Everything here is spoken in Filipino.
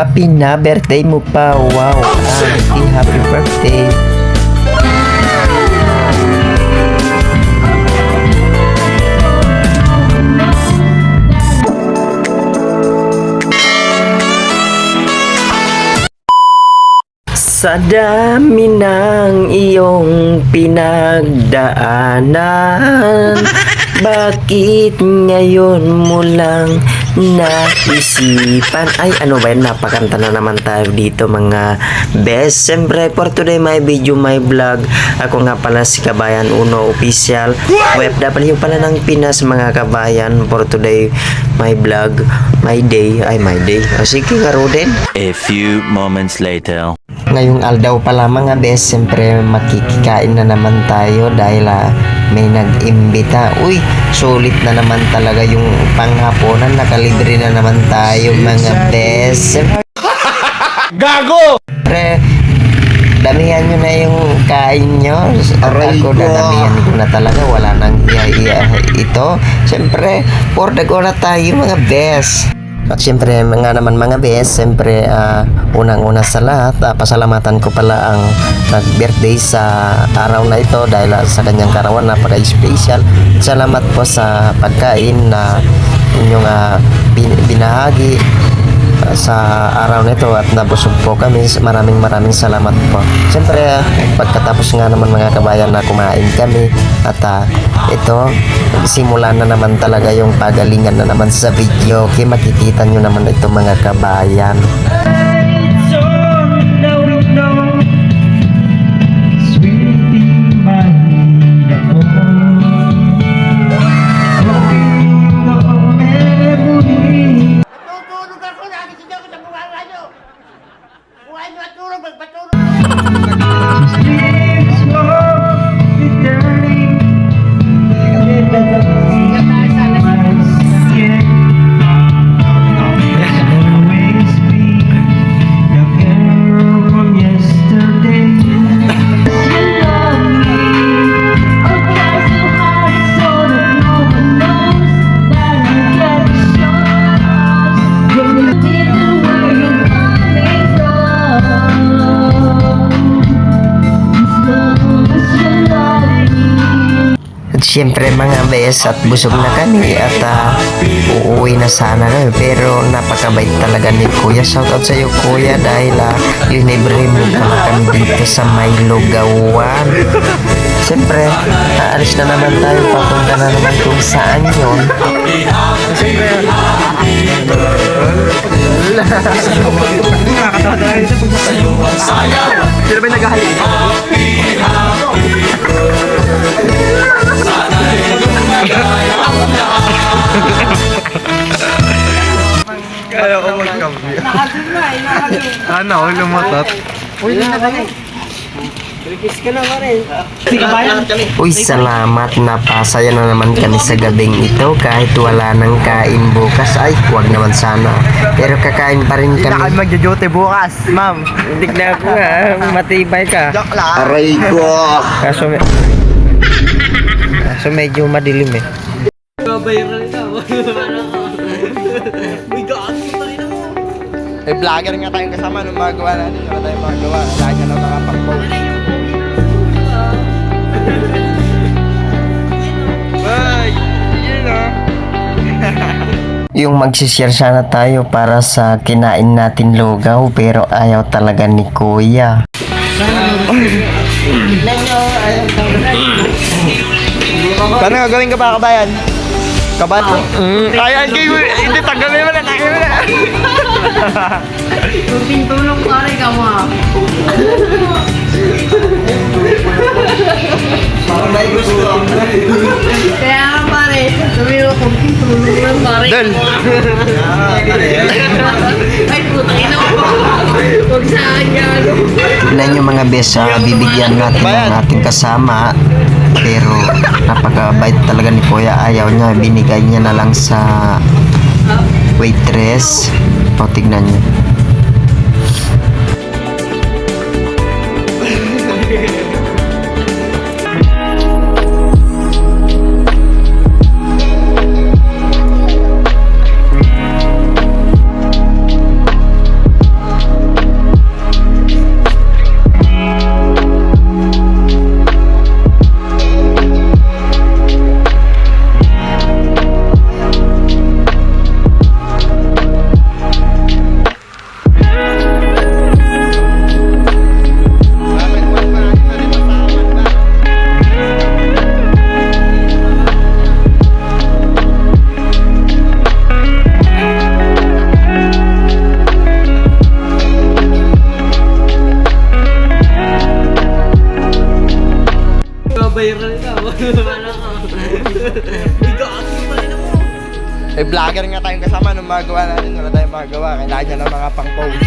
happy na birthday mo pa. Wow, auntie, happy birthday. Sa dami ng iyong pinagdaanan, bakit ngayon mo lang naisipan? Ay, ano ba yun? Napakanta na naman tayo dito mga best. Siyempre, for today, my video, my vlog. Ako nga pala si Kabayan Uno Official. OFW pala ng Pinas mga kabayan. For today, my vlog, my day. Ay, my day. O sige nga Roden. A few moments later. Ngayong aldaw pala mga best, siyempre makikikain na naman tayo dahil may nag-imbita. Uy, sulit na naman talaga yung panghaponan. Nakalibre na naman tayo mga best. Gago! Siyempre, damihan nyo na yung kain nyo. At ako dadamihan ko na talaga. Wala nang hiya-hiya ito. Siyempre, for the go na tayo mga best. At siyempre mga naman mga best, siyempre unang-una sa lahat, pasalamatan ko pala ang nag-birthday sa araw na ito dahil sa kanyang karawan napaka-special. Salamat po sa pagkain na inyong binahagi sa araw nito at nabusog po kami. Maraming salamat po. Siyempre pagkatapos nga naman mga kabayan na kumain kami at ito simula na naman talaga yung pagalingan na naman sa video. Okay, makikita nyo naman ito mga kabayan. Siyempre mga bes at busog na kami at uuwi na sana kami pero napakabait talaga ni Kuya. Shoutout sa iyo Kuya dahil libre mo pala kami dito sa Milo Gawan. Siyempre aalis na naman tayo, papunta na naman kung saan yun. Siyempre sino ba naghahalik? Kaya ko magkambi. Ano, lumatot. Uy, Uy, salamat, napasaya na naman kami sa gabing ito kahit wala nang kain bukas. Ay, huwag naman sana. Pero kakain pa rin Hindi na kami. kami magjo-jote bukas, ma'am. hindi na ako nga, matibay ka. Joke lang. Aray ko! Kaso medyo madilim eh. May vlogger nga tayong kasama nung magawa natin. Wala tayong magawa. Lahat ka na makapag-post. Bye! Yun Yung magsishare sana tayo para sa kinain natin lugaw pero ayaw talaga ni Kuya. Paano gagawin ka ba, kabayan? Kabayan? Kaya, hindi, tanggalin mo na, tanggalin mo na. Tulong pare ka mo. May gusto. Kaya nga pare, sabi mo kung tulong lang pare. Dal. Ay putang ina mo. Huwag sa akin yan. Tignan nyo mga bes, bibigyan natin ang ating kasama pero napakabait talaga ni Kuya. Ayaw niya, binigay niya na lang sa waitress. O tignan nyo. Eh, vlogger nga tayong kasama nung magawa natin. Wala tayong magawa. Kailangan niya ng mga pang-pose.